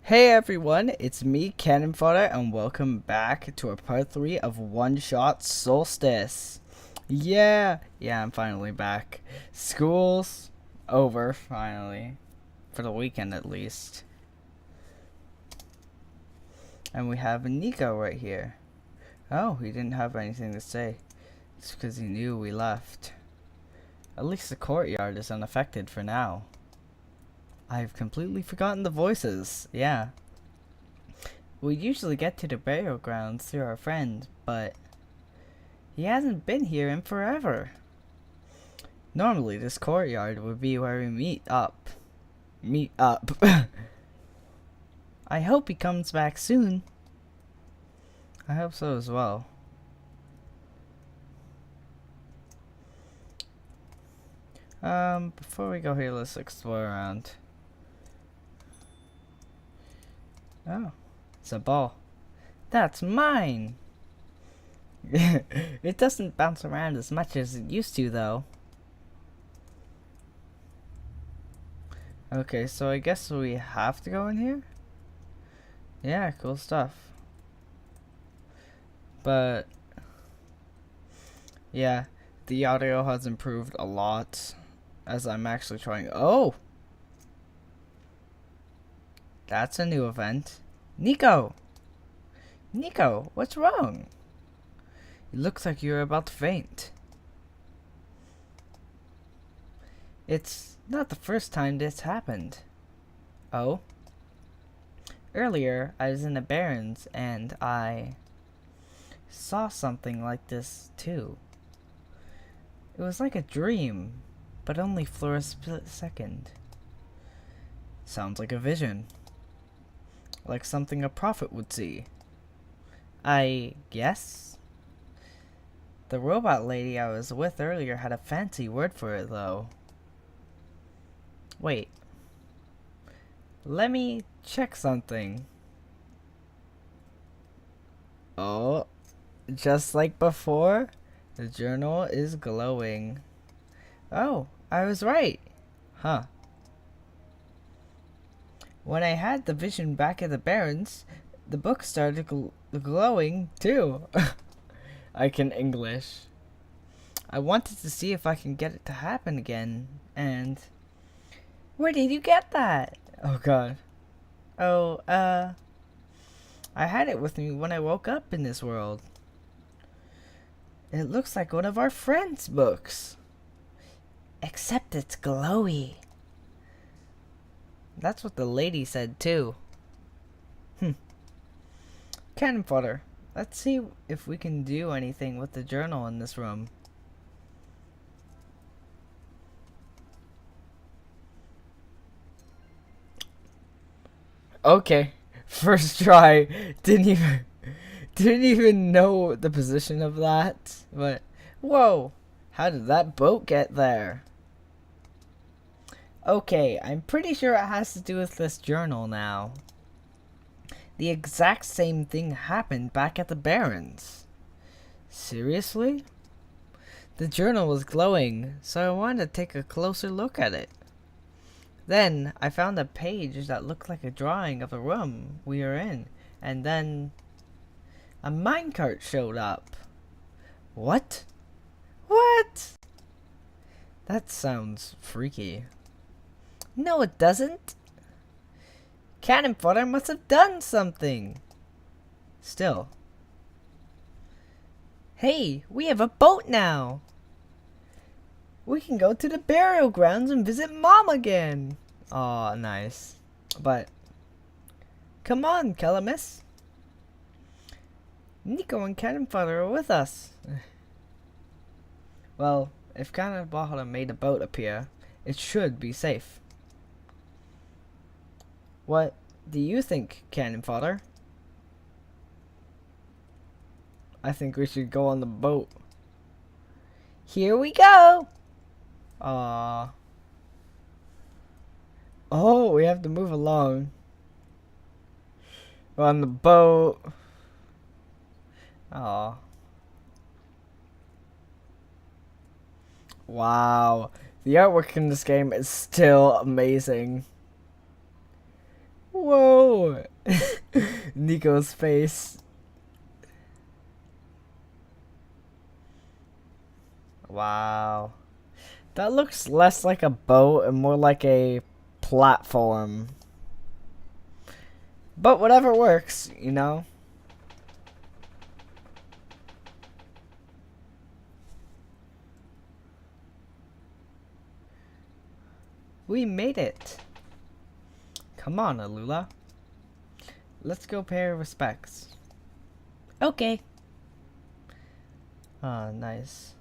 Hey everyone, it's me, Cannon Fodder, and welcome back to our part 3 of OneShot Solstice. Yeah, I'm finally back. School's over, finally. For the weekend at least. And we have Nico right here. Oh, he didn't have anything to say. It's because he knew we left. At least the courtyard is unaffected for now. I've completely forgotten the voices. Yeah. We usually get to the burial grounds through our friend, but he hasn't been here in forever. Normally, this courtyard would be where we meet up. I hope he comes back soon. I hope so as well. Before we go here, let's explore around. Oh, it's a ball. That's mine! It doesn't bounce around as much as it used to, though. Okay, so I guess we have to go in here? Yeah, cool stuff. But yeah, the audio has improved a lot as I'm actually trying. Oh! That's a new event. Nico! Nico, what's wrong? It looks like you're about to faint. It's not the first time this happened. Oh? Earlier, I was in the Barrens and I saw something like this too. It was like a dream, but only for a split second. Sounds like a vision. Like something a prophet would see. I guess? The robot lady I was with earlier had a fancy word for it, though. Wait. Let me check something. Oh, just like before, the journal is glowing. Oh, I was right. Huh. When I had the vision back at the Barrens, the book started glowing too. I can English. I wanted to see if I can get it to happen again, and where did you get that? Oh god. Oh, I had it with me when I woke up in this world. It looks like one of our friends' books. Except it's glowy. That's what the lady said too. Cannon fodder. Let's see if we can do anything with the journal in this room. Okay, first try. Didn't even know the position of that. But whoa, how did that boat get there? Okay, I'm pretty sure it has to do with this journal now. The exact same thing happened back at the Barrens. Seriously? The journal was glowing, so I wanted to take a closer look at it. Then I found a page that looked like a drawing of the room we were in, and then a minecart showed up. What? What? That sounds freaky. No, it doesn't. Cannon fodder must have done something. Still. Hey, we have a boat now. We can go to the burial grounds and visit Mom again. Aw, nice. But come on, Calamus. Nico and Cannon fodder are with us. Well, if Cannon fodder made a boat appear, it should be safe. What do you think, Cannon fodder? I think we should go on the boat. Here we go! Aww. Oh, we have to move along. We're on the boat. Aww. Wow. The artwork in this game is still amazing. Whoa! Nico's face. Wow. That looks less like a boat and more like a platform. But whatever works, you know? We made it. Come on, Alula. Let's go pay our respects. Okay. Ah, nice.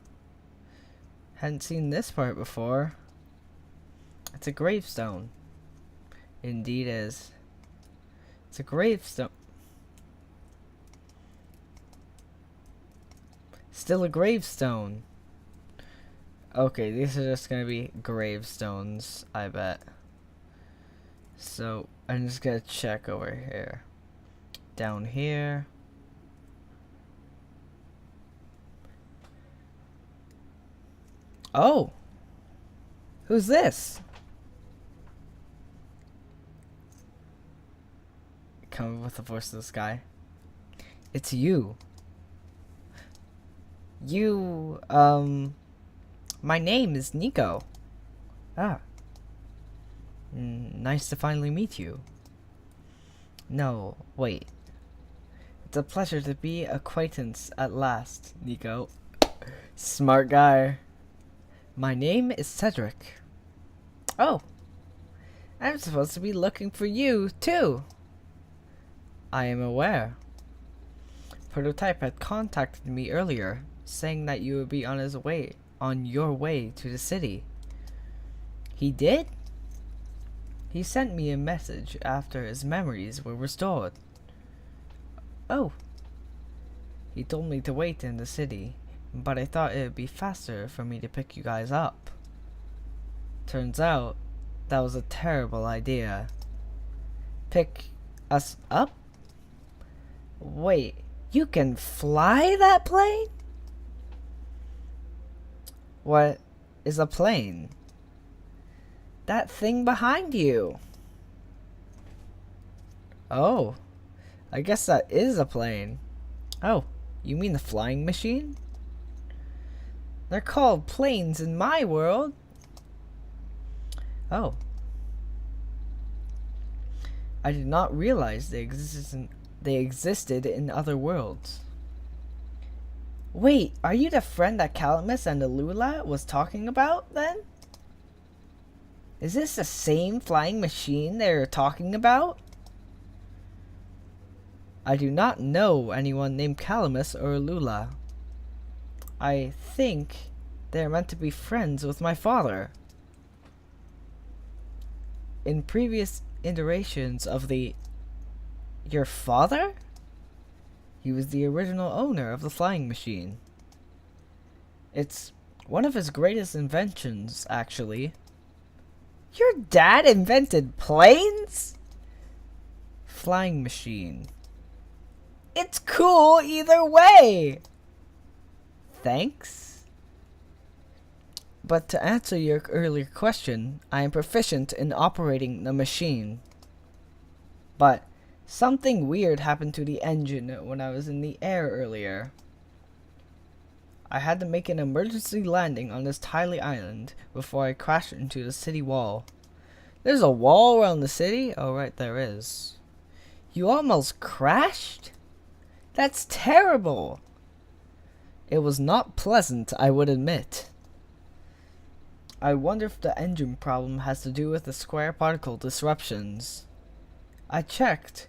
Hadn't seen this part before. It's a gravestone. Indeed is. It's a gravestone. Still a gravestone. Okay, these are just gonna be gravestones, I bet. So, I'm just gonna check over here. Down here. Oh! Who's this? Come with the voice of the sky. It's you. You, my name is Nico. Ah. Nice to finally meet you. No, wait. It's a pleasure to be acquaintance at last, Nico. Smart guy. My name is Cedric. Oh. I'm supposed to be looking for you, too. I am aware. Prototype had contacted me earlier, saying that you would be on your way to the city. He did? He sent me a message after his memories were restored. Oh. He told me to wait in the city, but I thought it would be faster for me to pick you guys up. Turns out, that was a terrible idea. Pick us up? Wait, you can fly that plane? What is a plane? That thing behind you. Oh, I guess that is a plane. Oh, you mean the flying machine? They're called planes in my world. Oh. I did not realize they existed in other worlds. Wait, are you the friend that Calamus and Alula was talking about, then? Is this the same flying machine they were talking about? I do not know anyone named Calamus or Alula. I think they are meant to be friends with my father. In previous iterations of your father? He was the original owner of the flying machine. It's one of his greatest inventions, actually. Your dad invented planes? Flying machine. It's cool either way! Thanks. But to answer your earlier question, I am proficient in operating the machine. But something weird happened to the engine when I was in the air earlier. I had to make an emergency landing on this tiny island before I crashed into the city wall. There's a wall around the city? Oh, right, there is. You almost crashed? That's terrible! It was not pleasant, I would admit. I wonder if the engine problem has to do with the square particle disruptions. I checked.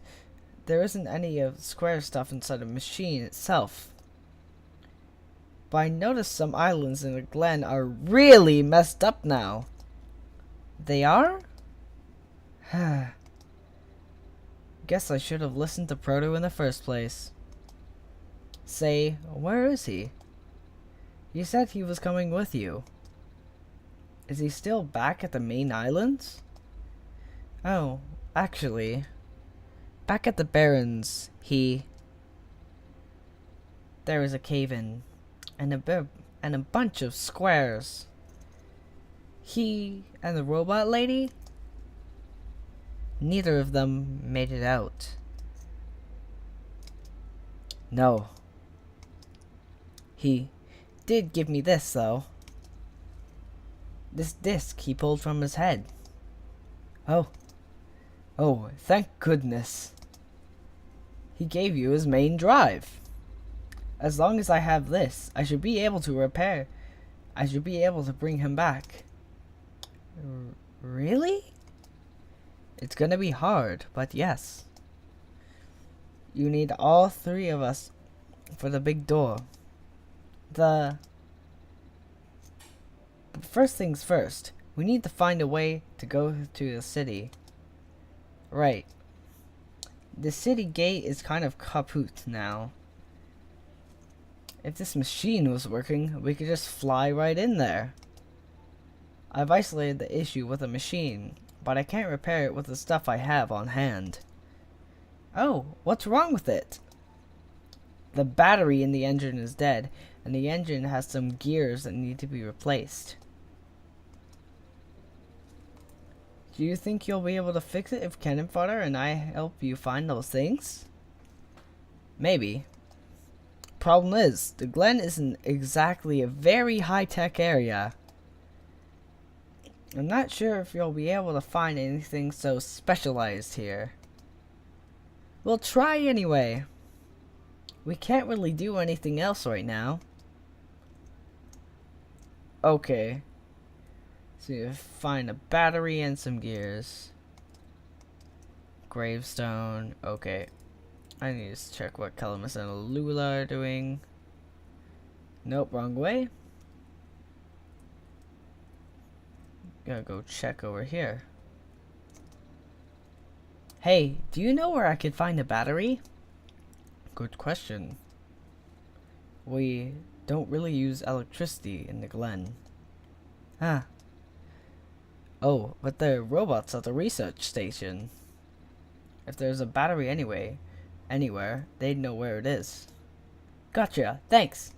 There isn't any of the square stuff inside the machine itself. But I noticed some islands in the glen are really messed up now. They are? Guess I should have listened to Proto in the first place. Say, where is he? You said he was coming with you. Is he still back at the main islands? Oh, actually, back at the Barrens, there is a cave-in, and a bunch of squares. He and the robot lady? Neither of them made it out. No. He did give me this, though. This disc he pulled from his head. Oh. Oh, thank goodness. He gave you his main drive. As long as I have this, I should be able to repair. I should be able to bring him back. Really? It's gonna be hard, but yes. You need all three of us for the big door. First things first, we need to find a way to go to the city. Right. The city gate is kind of kaput now. If this machine was working, we could just fly right in there. I've isolated the issue with the machine, but I can't repair it with the stuff I have on hand. Oh, what's wrong with it? The battery in the engine is dead, and the engine has some gears that need to be replaced. Do you think you'll be able to fix it if Cannon Fodder and I help you find those things? Maybe. Problem is, the Glen isn't exactly a very high-tech area. I'm not sure if you'll be able to find anything so specialized here. We'll try anyway. We can't really do anything else right now. Okay. So you find a battery and some gears. Gravestone. Okay. I need to check what Calamus and Lula are doing. Nope, wrong way. Gotta go check over here. Hey, do you know where I could find a battery? Good question. We don't really use electricity in the Glen. Huh. Oh, but there are robots at the research station. If there's a battery anywhere, they'd know where it is. Gotcha, thanks.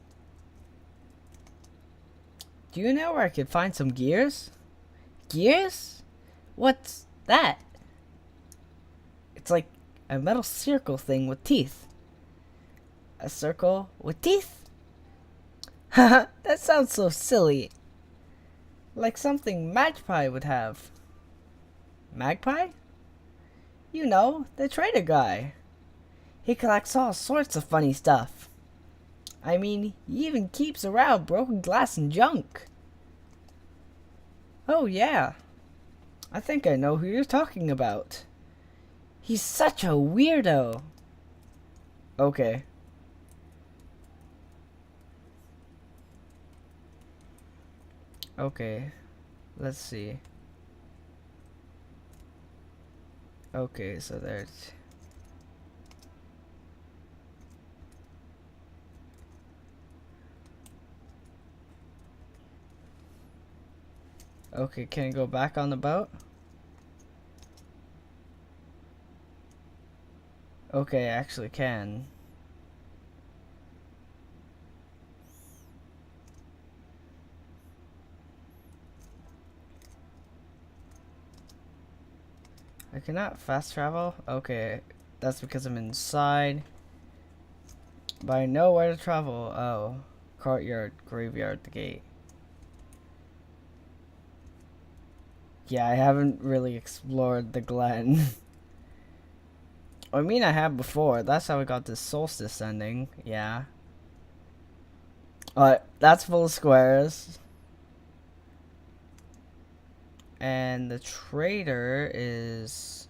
Do you know where I could find some gears? Gears? What's that? It's like a metal circle thing with teeth. A circle with teeth? Haha, that sounds so silly. Like something Magpie would have. Magpie? You know, the trader guy. He collects all sorts of funny stuff. I mean, he even keeps around broken glass and junk. Oh yeah. I think I know who you're talking about. He's such a weirdo. Okay. Okay. Let's see. Okay, so there's... Okay, can I go back on the boat? Okay, I actually can. I cannot fast travel? Okay, that's because I'm inside. But I know where to travel. Oh, courtyard, graveyard, the gate. Yeah, I haven't really explored the Glen. I mean, I have before. That's how I got this Solstice ending. Yeah. That's full of squares. And the trader is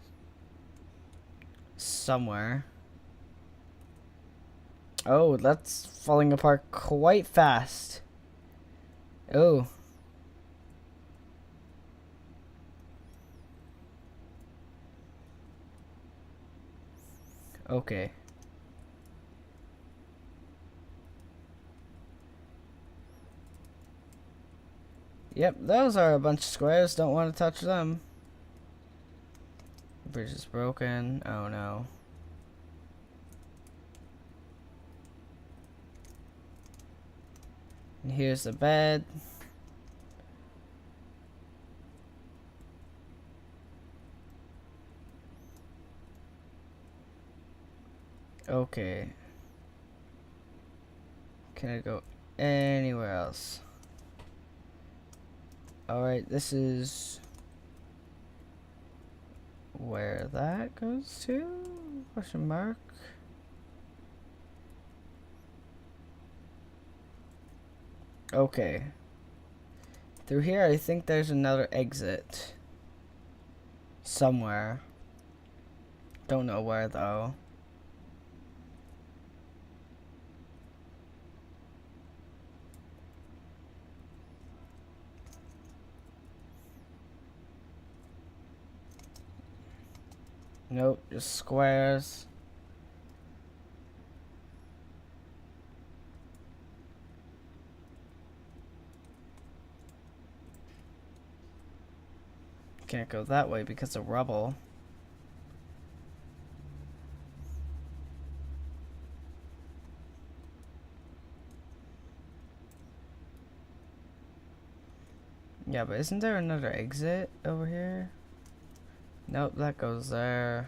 somewhere. Oh, that's falling apart quite fast. Oh. Okay. Yep, those are a bunch of squares. Don't want to touch them. The bridge is broken. Oh no. And here's the bed. Okay. Can I go anywhere else? Alright, this is where that goes to? Question mark. Okay. Through here, I think there's another exit. Somewhere. Don't know where, though. Nope, just squares. Can't go that way because of rubble. Yeah, but isn't there another exit over here? Nope, that goes there.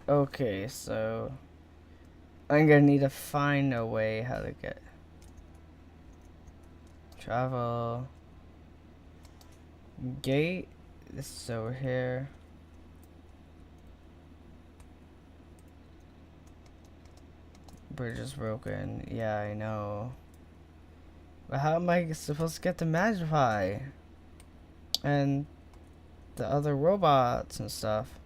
Okay, so I'm gonna need to find a way how to get travel gate. This is over here. Bridge is broken. Yeah, I know. But how am I supposed to get to Magify? And the other robots and stuff.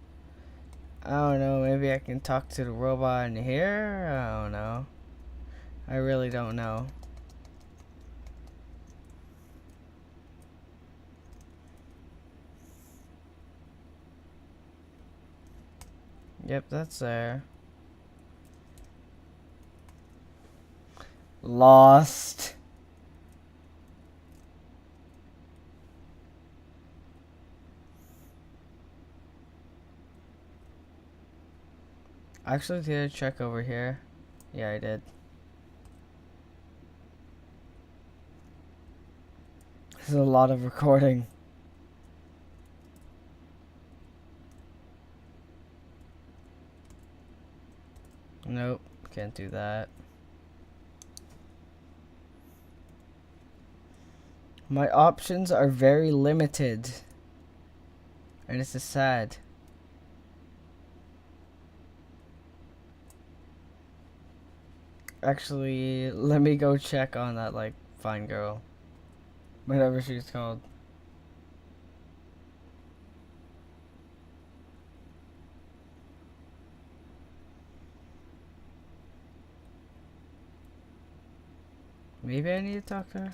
I don't know, maybe I can talk to the robot in here? I don't know. I really don't know. Yep, that's there. Lost. Actually, did I check over here? Yeah, I did. This is a lot of recording. Nope, can't do that. My options are very limited. And this is sad. Actually, let me go check on that, like, fine girl. Whatever she's called. Maybe I need to talk to her.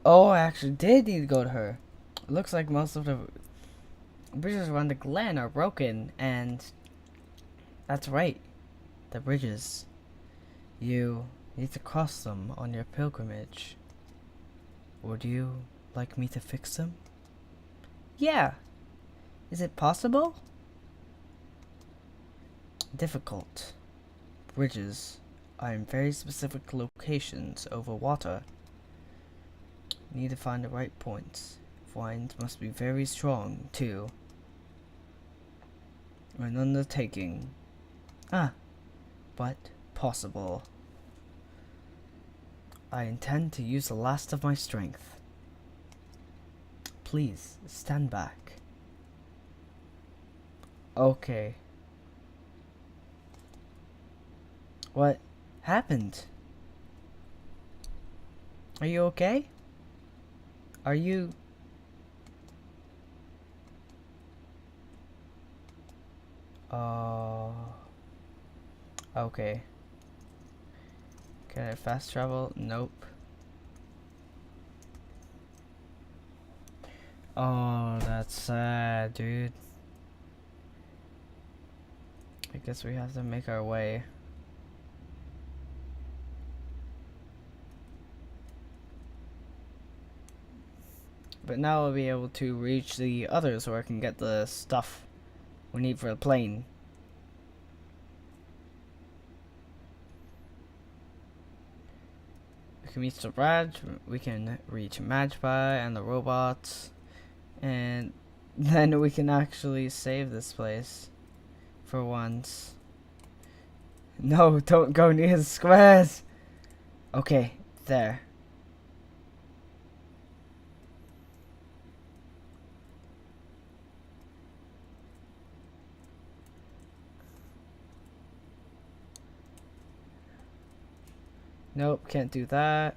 Oh, I actually did need to go to her. It looks like most of the bridges around the glen are broken, and that's right. The bridges. You need to cross them on your pilgrimage. Would you like me to fix them? Yeah. Is it possible? Difficult. Bridges are in very specific locations over water. Need to find the right points. Winds must be very strong, too. An undertaking. But possible. I intend to use the last of my strength. Please, stand back. Okay. What happened? Are you okay? Are you... Okay. Can I fast travel? Nope. Oh, that's sad, dude. I guess we have to make our way. But now I'll be able to reach the others where I can get the stuff we need for the plane. We can reach the Raj, we can reach Magpie and the robots, and then we can actually save this place for once. No, don't go near the squares. Okay, there. Nope, can't do that.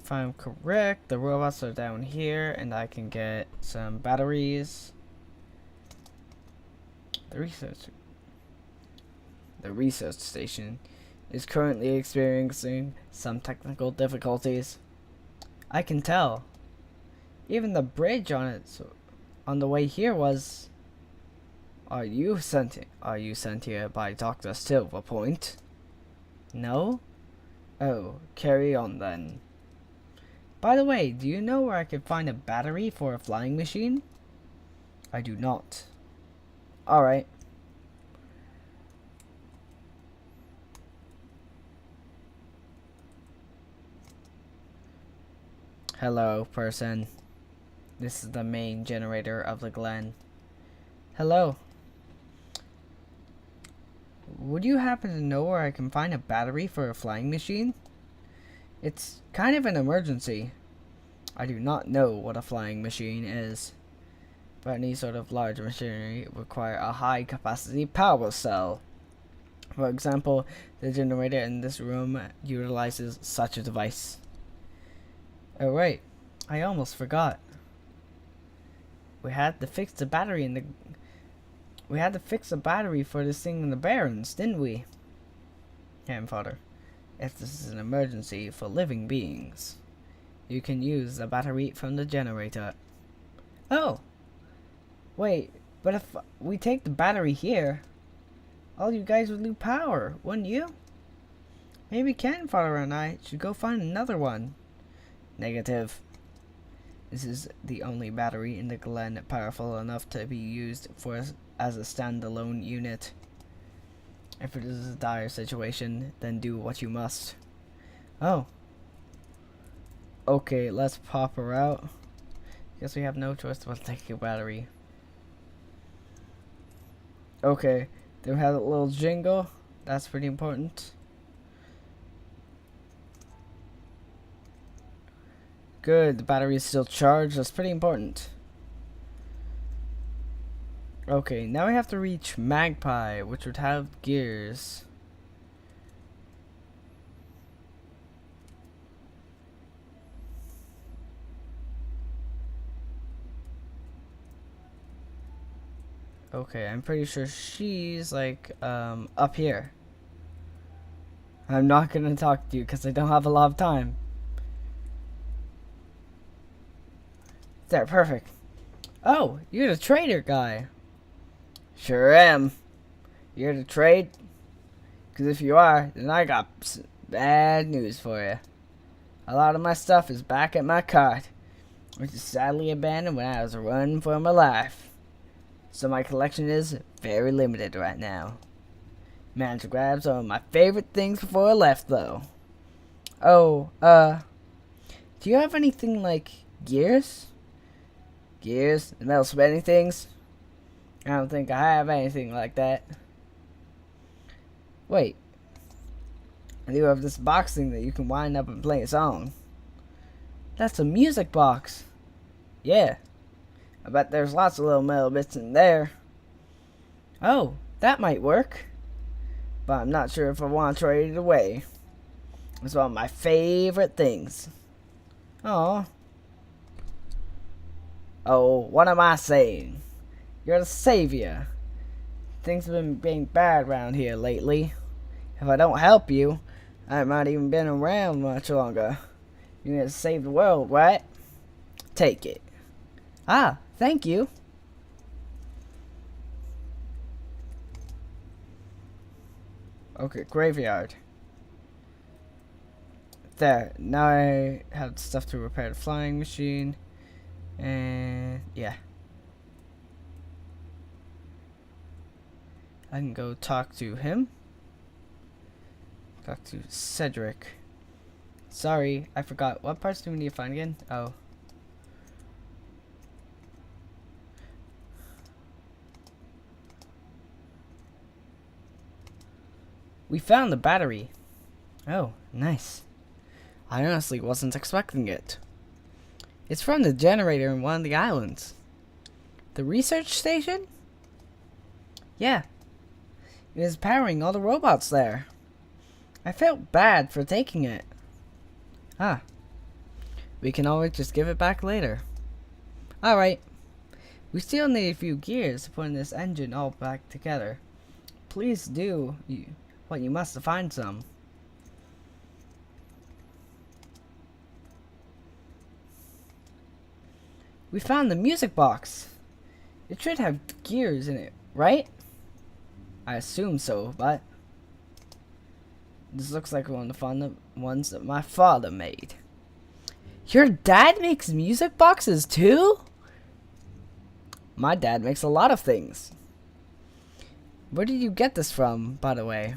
If I'm correct, the robots are down here, and I can get some batteries. The research station is currently experiencing some technical difficulties. I can tell. Even the bridge on the way here was. Are you sent here by Dr. Silverpoint? No? Oh, carry on then. By the way, do you know where I could find a battery for a flying machine? I do not. Alright. Hello, person. This is the main generator of the Glen. Hello. Would you happen to know where I can find a battery for a flying machine? It's kind of an emergency. I do not know what a flying machine is, but any sort of large machinery require a high capacity power cell. For example, the generator in this room utilizes such a device. Oh right, I almost forgot. We had to fix the battery for this thing in the Barrens, didn't we? Hamfather, if this is an emergency for living beings, you can use the battery from the generator. Oh! Wait, but if we take the battery here, all you guys would lose power, wouldn't you? Maybe Camfather and I should go find another one. Negative. This is the only battery in the Glen powerful enough to be used as a standalone unit. If it is a dire situation, then do what you must. Oh. Okay, let's pop her out. Guess we have no choice but to take a battery. Okay, they have a little jingle. That's pretty important. Good, the battery is still charged. That's pretty important. Okay, now we have to reach Magpie, which would have gears. Okay, I'm pretty sure she's like up here. I'm not gonna talk to you because I don't have a lot of time. There, perfect. Oh, you're the trader guy. Sure am. You're the trade? Because if you are, then I got bad news for you. A lot of my stuff is back at my cart, which is sadly abandoned when I was running for my life. So my collection is very limited right now. Managed to grab some of my favorite things before I left, though. Oh, do you have anything like gears? Gears? The metal spinning things? I don't think I have anything like that. Wait. I do have this box thing that you can wind up and play a song. That's a music box. Yeah. I bet there's lots of little metal bits in there. Oh, that might work. But I'm not sure if I want to trade it away. It's one of my favorite things. Aw. Oh, what am I saying? You're the savior. Things have been being bad around here lately. If I don't help you, I might even been around much longer. You need to save the world, right? Take it. Ah, thank you. Okay, graveyard. There, now I have stuff to repair the flying machine. And yeah. I can go talk to him. Talk to Cedric. Sorry, I forgot. What parts do we need to find again? Oh. We found the battery. Oh, nice. I honestly wasn't expecting it. It's from the generator in one of the islands. The research station? Yeah. It is powering all the robots there. I felt bad for taking it. Ah. We can always just give it back later. Alright. We still need a few gears to put this engine all back together. Please do what you must to find some. We found the music box. It should have gears in it, right? I assume so, but this looks like one of the ones that my father made. Your dad makes music boxes too? My dad makes a lot of things. Where did you get this from, by the way?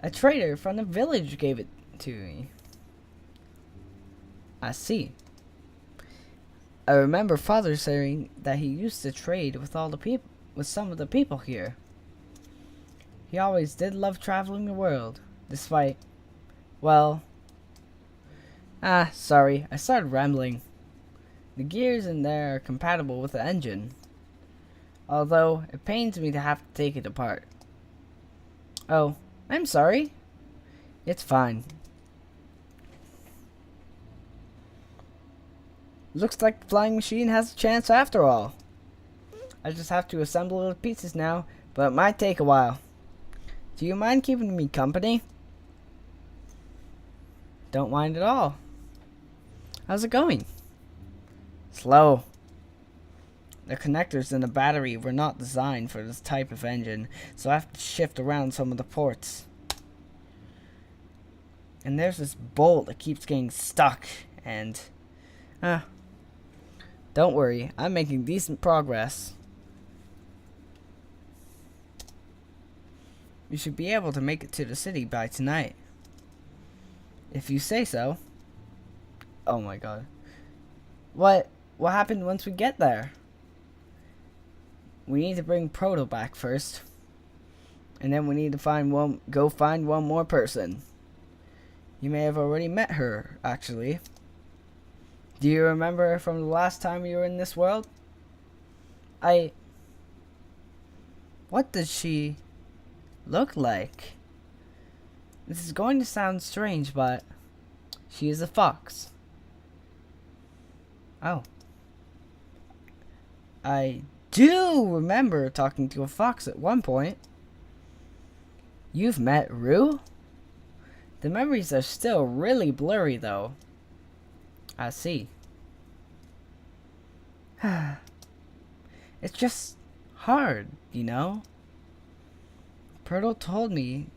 A trader from the village gave it to me. I see. I remember father saying that he used to trade with some of the people here. He always did love traveling the world, despite, well, sorry, I started rambling. The gears in there are compatible with the engine, although it pains me to have to take it apart. Oh, I'm sorry. It's fine. Looks like the flying machine has a chance after all. I just have to assemble the pieces now, but it might take a while. Do you mind keeping me company? Don't mind at all. How's it going? Slow. The connectors in the battery were not designed for this type of engine, so I have to shift around some of the ports. And there's this bolt that keeps getting stuck, and don't worry, I'm making decent progress. We should be able to make it to the city by tonight. If you say so. Oh my god. What happened once we get there? We need to bring Proto back first. And then we need to go find one more person. You may have already met her, actually. Do you remember from the last time you were in this world? What does she look like? This is going to sound strange, but she is a fox. Oh. I do remember talking to a fox at one point. You've met Rue? The memories are still really blurry, though. I see. It's just hard, you know? Pirtle told me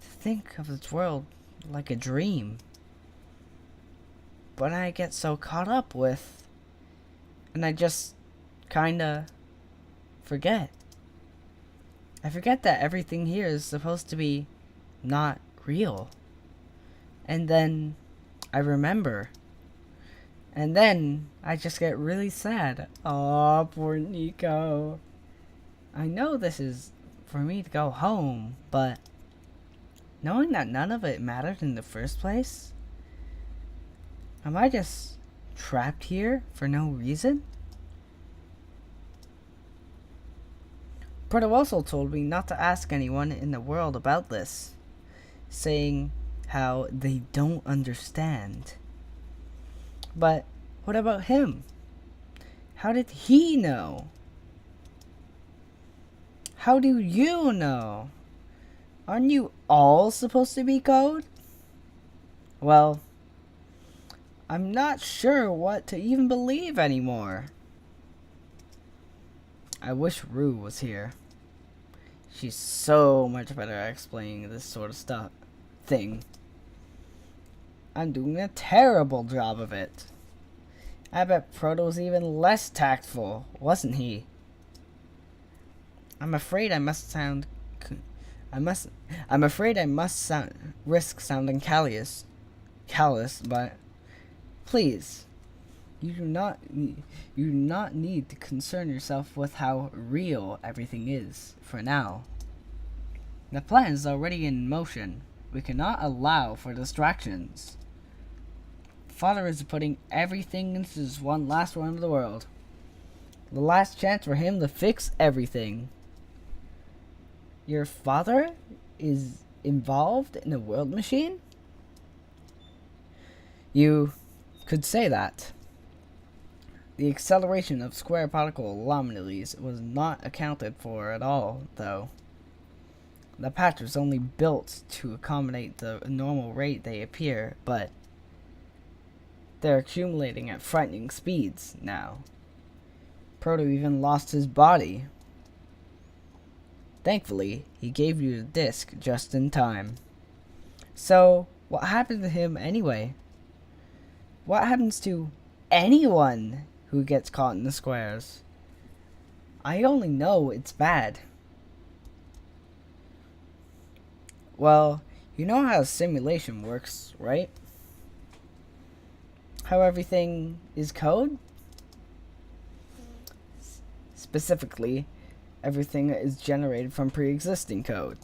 to think of this world like a dream. But I get so caught up with, and I just kinda forget. I forget that everything here is supposed to be not real. And then I remember. And then I just get really sad. Aw, poor Nico. I know this is for me to go home, but knowing that none of it mattered in the first place, am I just trapped here for no reason? Proto also told me not to ask anyone in the world about this, saying how they don't understand. But what about him? How did he know? How do you know? Aren't you all supposed to be code? Well, I'm not sure what to even believe anymore. I wish Rue was here. She's so much better at explaining this sort of thing. I'm doing a terrible job of it. I bet Proto was even less tactful, wasn't he? I'm afraid I must sound. I'm afraid I must risk sounding callous, but please, you do not need to concern yourself with how real everything is for now. The plan is already in motion. We cannot allow for distractions. Father is putting everything into this one last run of the world. The last chance for him to fix everything. Your father is involved in a world machine? You could say that. The acceleration of square particle anomalies was not accounted for at all, though. The patch was only built to accommodate the normal rate they appear, but they're accumulating at frightening speeds now. Proto even lost his body. Thankfully, he gave you the disc just in time. So, what happened to him anyway? What happens to anyone who gets caught in the squares? I only know it's bad. Well, you know how a simulation works, right? How everything is code? Specifically, everything is generated from pre-existing code.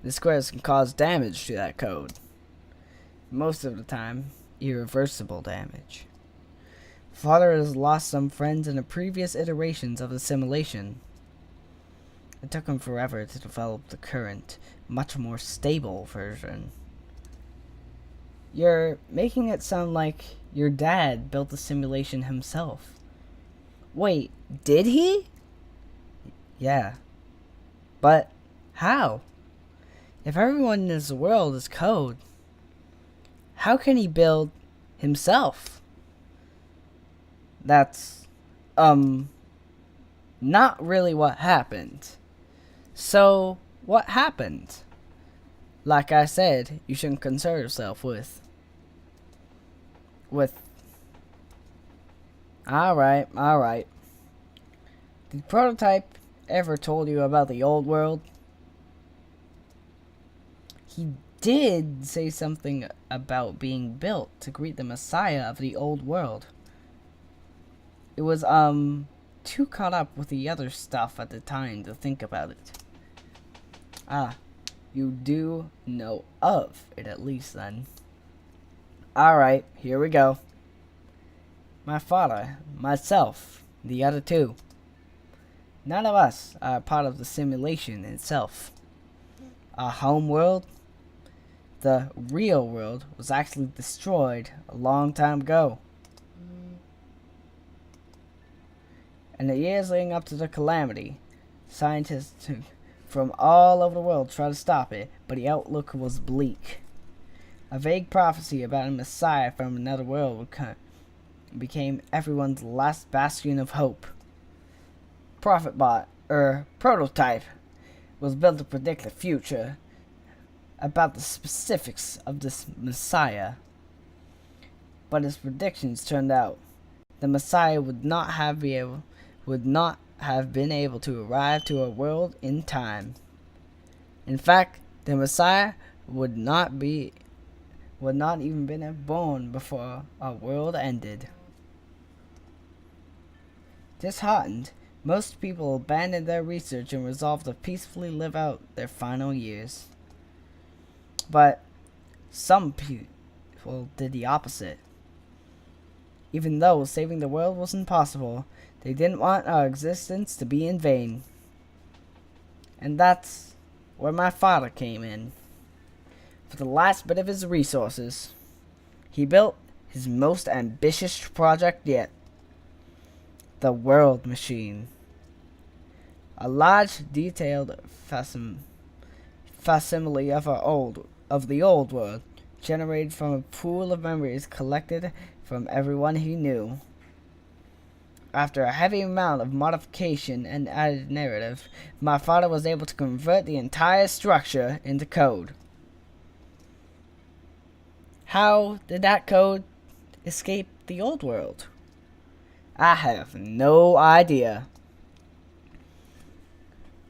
The squares can cause damage to that code. Most of the time, irreversible damage. Father has lost some friends in the previous iterations of the simulation. It took him forever to develop the current, much more stable version. You're making it sound like your dad built the simulation himself. Wait, did he? Yeah. But how? If everyone in this world is code, how can he build himself? That's, not really what happened. So, what happened? Like I said, you shouldn't concern yourself with. Alright. Did Prototype ever told you about the old world? He did say something about being built to greet the Messiah of the old world. It was, too caught up with the other stuff at the time to think about it. Ah, you do know of it at least then. Alright, here we go. My father, myself, the other two. None of us are part of the simulation itself. Our home world, the real world, was actually destroyed a long time ago. In the years leading up to the calamity, scientists from all over the world tried to stop it, but the outlook was bleak. A vague prophecy about a messiah from another world became everyone's last bastion of hope. Prototype was built to predict the future about the specifics of this messiah. But his predictions turned out. The messiah would not have been able to arrive to our world in time. In fact, the messiah would not even been born before our world ended. Disheartened, most people abandoned their research and resolved to peacefully live out their final years. But some people did the opposite. Even though saving the world was impossible, they didn't want our existence to be in vain. And that's where my father came in. For the last bit of his resources, he built his most ambitious project yet. The World Machine. A large, detailed facsimile of the old world, generated from a pool of memories collected from everyone he knew. After a heavy amount of modification and added narrative, my father was able to convert the entire structure into code. How did that code escape the old world? I have no idea.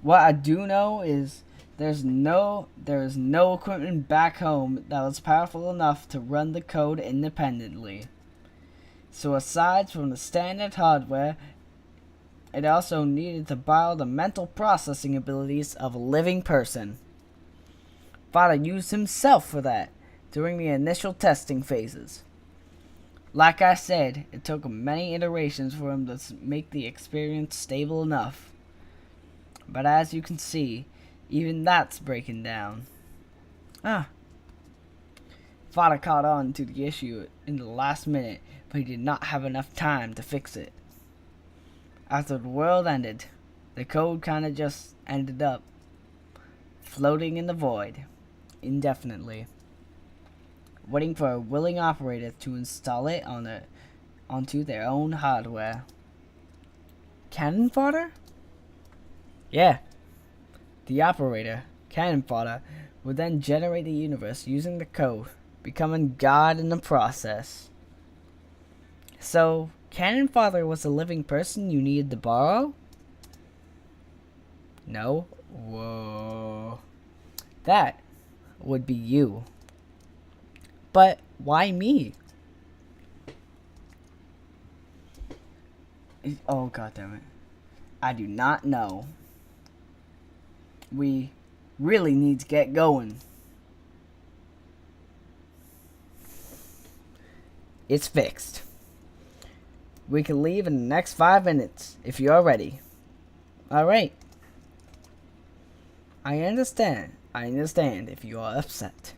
What I do know is there is no equipment back home that was powerful enough to run the code independently. So aside from the standard hardware, it also needed to borrow the mental processing abilities of a living person. Father used himself for that during the initial testing phases. Like I said, it took many iterations for him to make the experience stable enough. But as you can see, even that's breaking down. Father caught on to the issue in the last minute, but he did not have enough time to fix it. After the world ended, the code kinda just ended up floating in the void, indefinitely, waiting for a willing operator to install it onto their own hardware. Cannon fodder? Yeah. The operator, cannon fodder, would then generate the universe using the code, becoming God in the process. So, cannon fodder was a living person you needed to borrow? No? Whoa. That would be you. But why me? Oh, god damn it. I do not know. We really need to get going. It's fixed. We can leave in the next 5 minutes if you're ready. Alright. I understand if you are upset.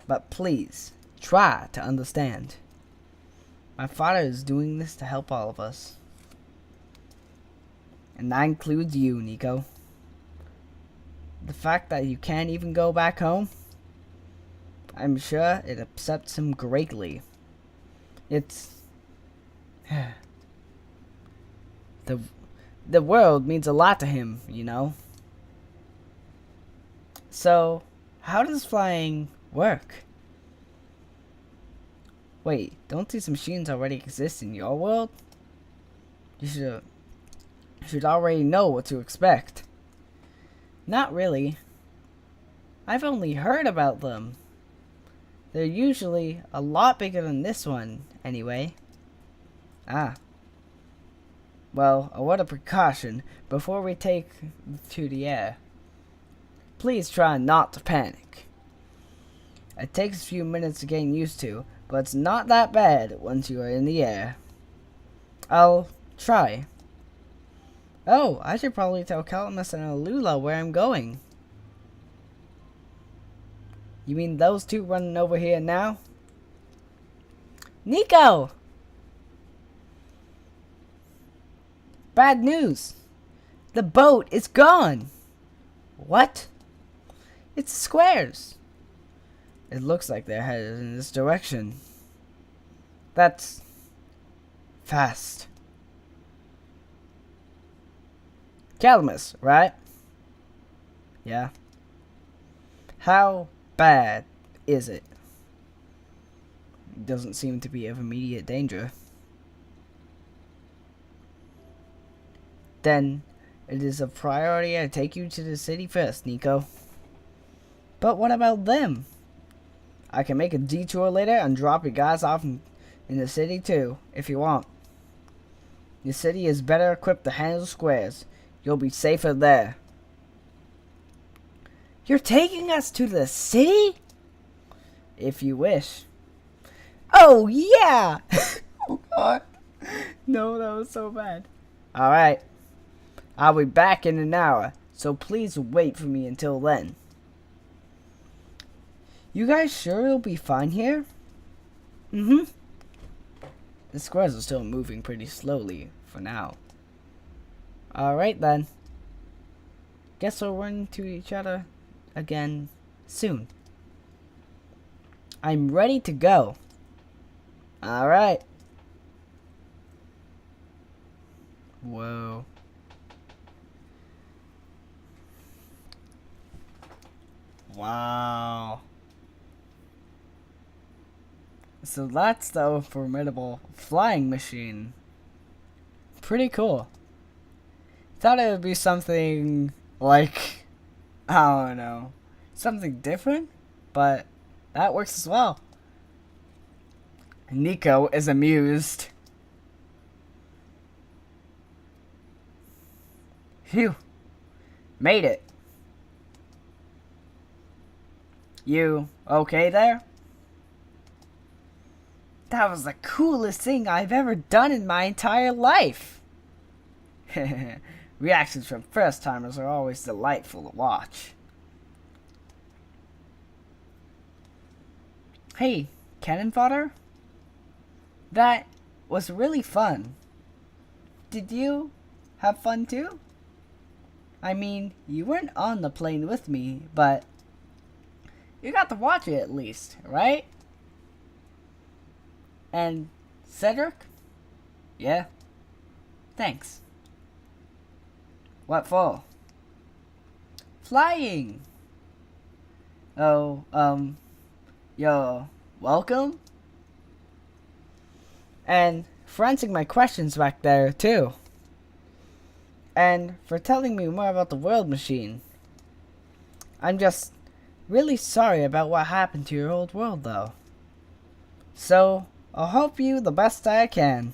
But please, try to understand. My father is doing this to help all of us. And that includes you, Nico. The fact that you can't even go back home, I'm sure it upsets him greatly. It's... The world means a lot to him, you know? So, how does flying work? Wait, don't these machines already exist in your world? You should already know what to expect. Not really. I've only heard about them. They're usually a lot bigger than this one, anyway. Well, a word of precaution before we take to the air. Please try not to panic. It takes a few minutes to get used to, but it's not that bad once you are in the air. I'll try. Oh, I should probably tell Calamus and Alula where I'm going. You mean those two running over here now? Nico! Bad news! The boat is gone! What? It's squares! It looks like they're headed in this direction. That's... fast. Calamus, right? Yeah. How bad is it? Doesn't seem to be of immediate danger. Then it is a priority I take you to the city first, Nico. But what about them? I can make a detour later and drop you guys off in the city too, if you want. The city is better equipped to handle squares. You'll be safer there. You're taking us to the city? If you wish. Oh, yeah! Oh, God. No, that was so bad. Alright. I'll be back in an hour, so please wait for me until then. You guys sure it'll be fine here? Mm-hmm. The squares are still moving pretty slowly for now. Alright then. Guess we'll run into each other again soon. I'm ready to go. Alright. Whoa. Wow. So that's the formidable flying machine. Pretty cool. Thought it would be something like, I don't know, something different, but that works as well. Nico is amused. Phew. Made it. You okay there? That was the coolest thing I've ever done in my entire life. Reactions from first timers are always delightful to watch. Hey, cannon fodder? That was really fun. Did you have fun too? I mean, you weren't on the plane with me, but you got to watch it at least, right? And Cedric? Yeah? Thanks. What for? Flying! Oh, you're welcome? And for answering my questions back there, too. And for telling me more about the world machine. I'm just really sorry about what happened to your old world, though. So, I'll help you the best I can.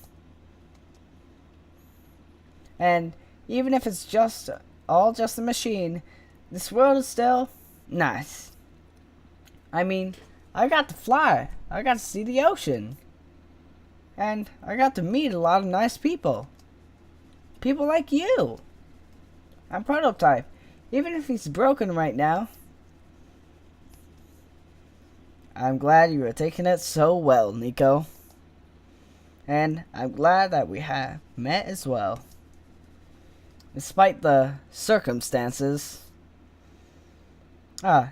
And even if it's just a machine, this world is still nice. I mean, I got to fly. I got to see the ocean. And I got to meet a lot of nice people. People like you. And Prototype, even if he's broken right now. I'm glad you are taking it so well, Nico. And I'm glad that we have met as well. Despite the circumstances.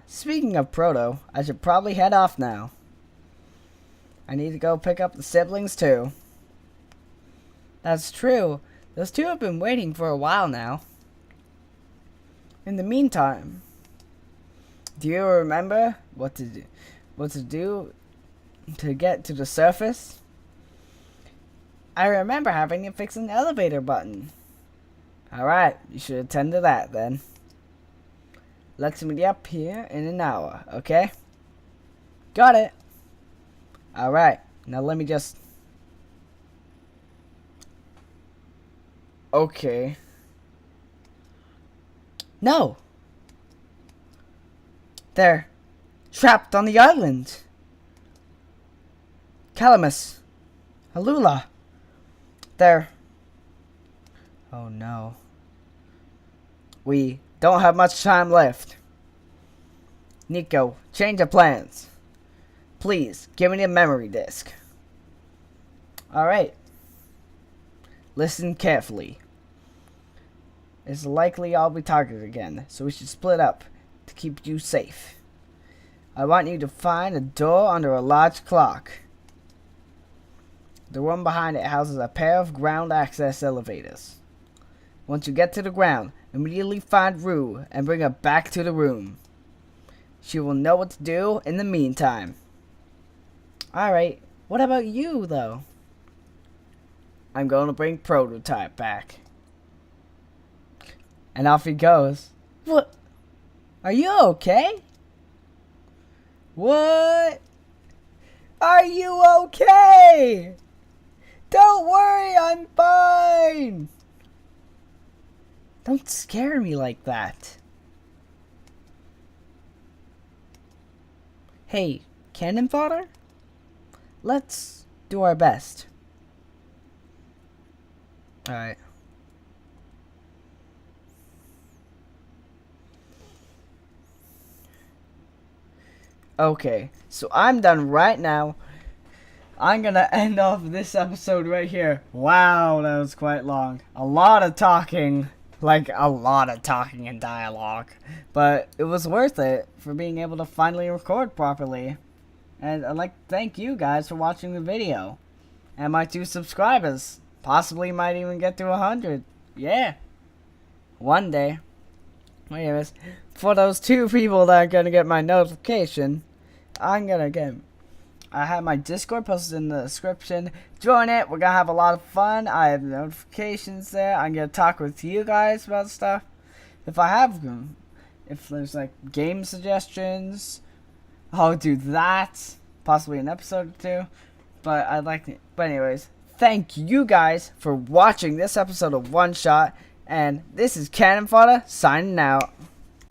Speaking of Proto, I should probably head off now. I need to go pick up the siblings too. That's true. Those two have been waiting for a while now. In the meantime, do you remember what to do to get to the surface? I remember having to fix an elevator button. Alright, you should attend to that then. Let's meet you up here in an hour, okay? Got it. Alright, now let me just... Okay. No! They're trapped on the island! Calamus! Halula! They're... Oh no. We don't have much time left. Nico, change of plans. Please, give me a memory disk. Alright. Listen carefully. It's likely I'll be targeted again, so we should split up to keep you safe. I want you to find a door under a large clock. The room behind it houses a pair of ground access elevators. Once you get to the ground, immediately find Rue and bring her back to the room. She will know what to do in the meantime. Alright, what about you, though? I'm going to bring Prototype back. And off he goes. What? Are you okay? What? Are you okay? Don't worry, I'm fine. Don't scare me like that. Hey, cannon fodder? Let's do our best. Alright. Okay, so I'm done right now. I'm gonna end off this episode right here. Wow, that was quite long. A lot of talking. Like, a lot of talking and dialogue. But it was worth it for being able to finally record properly. And I'd like to thank you guys for watching the video. And my 2 subscribers. Possibly might even get to 100. Yeah. One day. Anyways, for those 2 people that are gonna get my notification, I'm gonna I have my Discord posted in the description. Join it. We're gonna have a lot of fun. I have notifications there. I'm gonna talk with you guys about stuff. If I have them, if there's like game suggestions, I'll do that. Possibly an episode or two. But I'd like to. But anyways, thank you guys for watching this episode of One Shot. And this is Cannon Fodder signing out.